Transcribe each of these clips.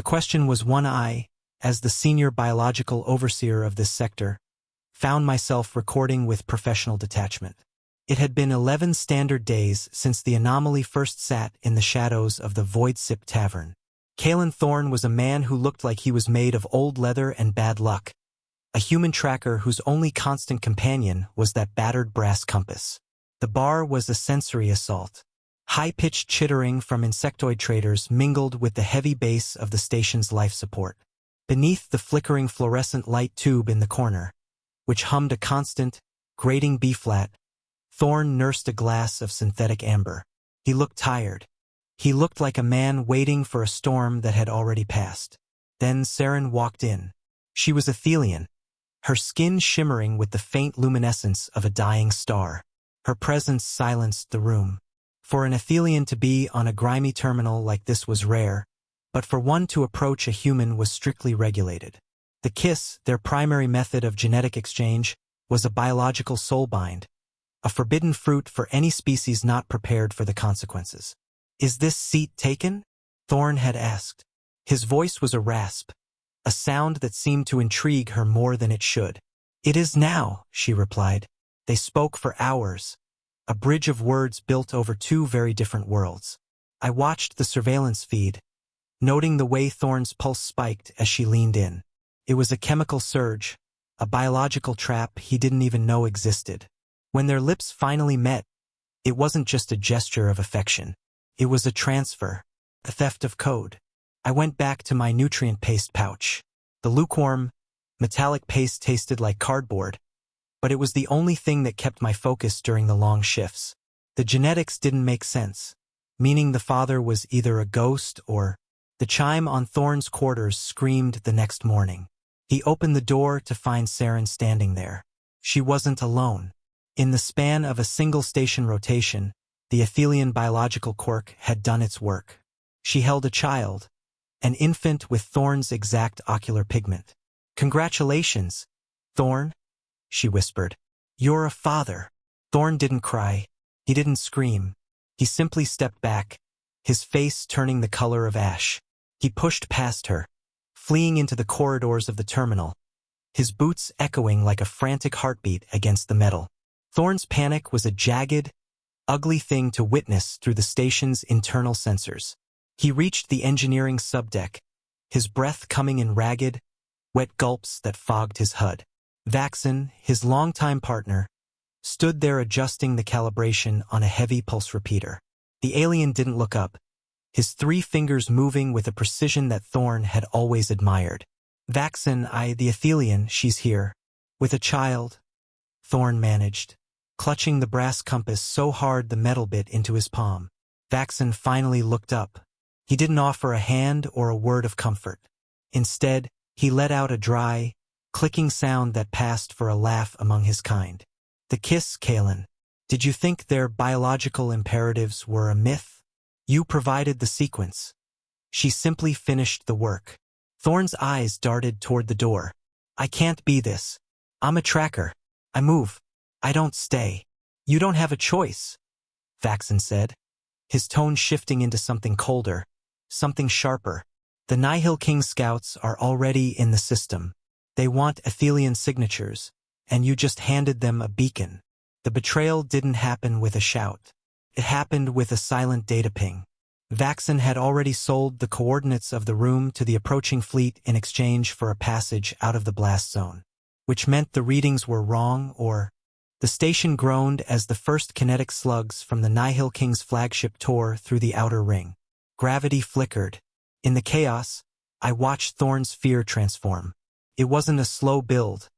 The question was one I, as the senior biological overseer of this sector, found myself recording with professional detachment. It had been 11 standard days since the anomaly first sat in the shadows of the Void Sip Tavern. Kalen Thorne was a man who looked like he was made of old leather and bad luck, a human tracker whose only constant companion was that battered brass compass. The bar was a sensory assault. High-pitched chittering from insectoid traders mingled with the heavy bass of the station's life support. Beneath the flickering fluorescent light tube in the corner, which hummed a constant, grating B-flat, Thorne nursed a glass of synthetic amber. He looked tired. He looked like a man waiting for a storm that had already passed. Then Saren walked in. She was Athelian, her skin shimmering with the faint luminescence of a dying star. Her presence silenced the room. For an Athelian to be on a grimy terminal like this was rare, but for one to approach a human was strictly regulated. The kiss, their primary method of genetic exchange, was a biological soulbind, a forbidden fruit for any species not prepared for the consequences. "Is this seat taken?" Thorne had asked. His voice was a rasp, a sound that seemed to intrigue her more than it should. "It is now," she replied. They spoke for hours, a bridge of words built over two very different worlds. I watched the surveillance feed, noting the way Thorne's pulse spiked as she leaned in. It was a chemical surge, a biological trap he didn't even know existed. When their lips finally met, it wasn't just a gesture of affection. It was a transfer, a theft of code. I went back to my nutrient paste pouch. The lukewarm, metallic paste tasted like cardboard, but it was the only thing that kept my focus during the long shifts. The genetics didn't make sense, meaning the father was either a ghost or... The chime on Thorne's quarters screamed the next morning. He opened the door to find Saren standing there. She wasn't alone. In the span of a single station rotation, the Athelian biological quirk had done its work. She held a child, an infant with Thorne's exact ocular pigment. "Congratulations, Thorne," she whispered. "You're a father." Thorne didn't cry. He didn't scream. He simply stepped back, his face turning the color of ash. He pushed past her, fleeing into the corridors of the terminal, his boots echoing like a frantic heartbeat against the metal. Thorne's panic was a jagged, ugly thing to witness through the station's internal sensors. He reached the engineering subdeck, his breath coming in ragged, wet gulps that fogged his HUD. Vaxon, his longtime partner, stood there adjusting the calibration on a heavy pulse repeater. The alien didn't look up, his 3 fingers moving with a precision that Thorne had always admired. "Vaxon, the Athelian, she's here. With a child," Thorne managed, clutching the brass compass so hard the metal bit into his palm. Vaxon finally looked up. He didn't offer a hand or a word of comfort. Instead, he let out a dry, clicking sound that passed for a laugh among his kind. "The kiss, Kalen. Did you think their biological imperatives were a myth? You provided the sequence. She simply finished the work." Thorne's eyes darted toward the door. "I can't be this. I'm a tracker. I move. I don't stay." "You don't have a choice," Vaxon said, his tone shifting into something colder, something sharper. "The Nihil King scouts are already in the system. They want Athelian signatures, and you just handed them a beacon." The betrayal didn't happen with a shout. It happened with a silent data ping. Vaxon had already sold the coordinates of the room to the approaching fleet in exchange for a passage out of the blast zone, which meant the readings were wrong or... The station groaned as the first kinetic slugs from the Nihil King's flagship tore through the outer ring. Gravity flickered. In the chaos, I watched Thorne's fear transform. It wasn't a slow build.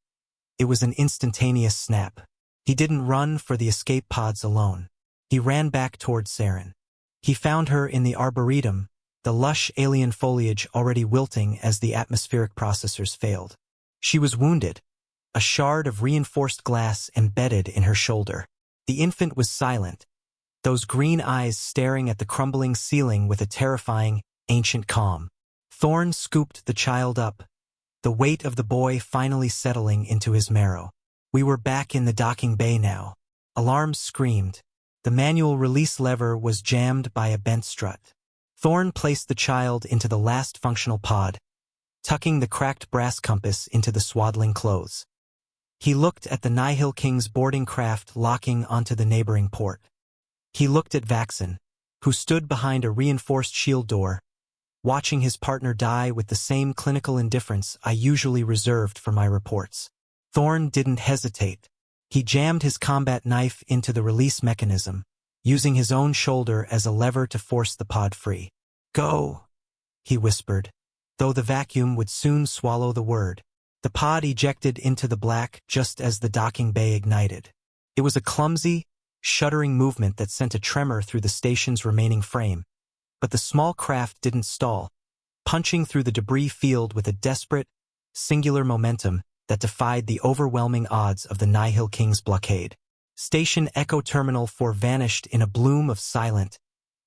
It was an instantaneous snap. He didn't run for the escape pods alone. He ran back toward Saren. He found her in the arboretum, the lush alien foliage already wilting as the atmospheric processors failed. She was wounded, a shard of reinforced glass embedded in her shoulder. The infant was silent, those green eyes staring at the crumbling ceiling with a terrifying, ancient calm. Thorne scooped the child up, the weight of the boy finally settling into his marrow. We were back in the docking bay now. Alarms screamed. The manual release lever was jammed by a bent strut. Thorn placed the child into the last functional pod, tucking the cracked brass compass into the swaddling clothes. He looked at the Nihil King's boarding craft locking onto the neighboring port. He looked at Vaxon, who stood behind a reinforced shield door, watching his partner die with the same clinical indifference I usually reserved for my reports. Thorn didn't hesitate. He jammed his combat knife into the release mechanism, using his own shoulder as a lever to force the pod free. "Go," he whispered, though the vacuum would soon swallow the word. The pod ejected into the black just as the docking bay ignited. It was a clumsy, shuddering movement that sent a tremor through the station's remaining frame, but the small craft didn't stall, punching through the debris field with a desperate, singular momentum that defied the overwhelming odds of the Nihil King's blockade. Station Echo Terminal 4 vanished in a bloom of silent,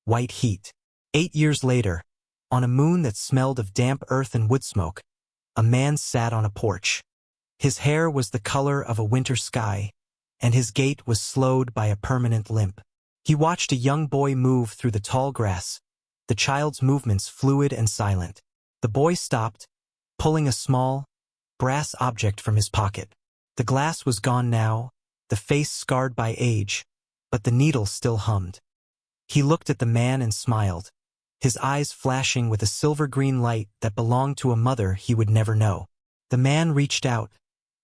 white heat. 8 years later, on a moon that smelled of damp earth and wood smoke, a man sat on a porch. His hair was the color of a winter sky, and his gait was slowed by a permanent limp. He watched a young boy move through the tall grass, the child's movements fluid and silent. The boy stopped, pulling a small, brass object from his pocket. The glass was gone now, the face scarred by age, but the needle still hummed. He looked at the man and smiled, his eyes flashing with a silver-green light that belonged to a mother he would never know. The man reached out,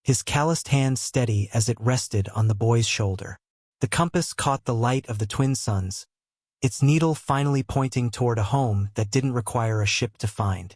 his calloused hand steady as it rested on the boy's shoulder. The compass caught the light of the twin suns, its needle finally pointing toward a home that didn't require a ship to find.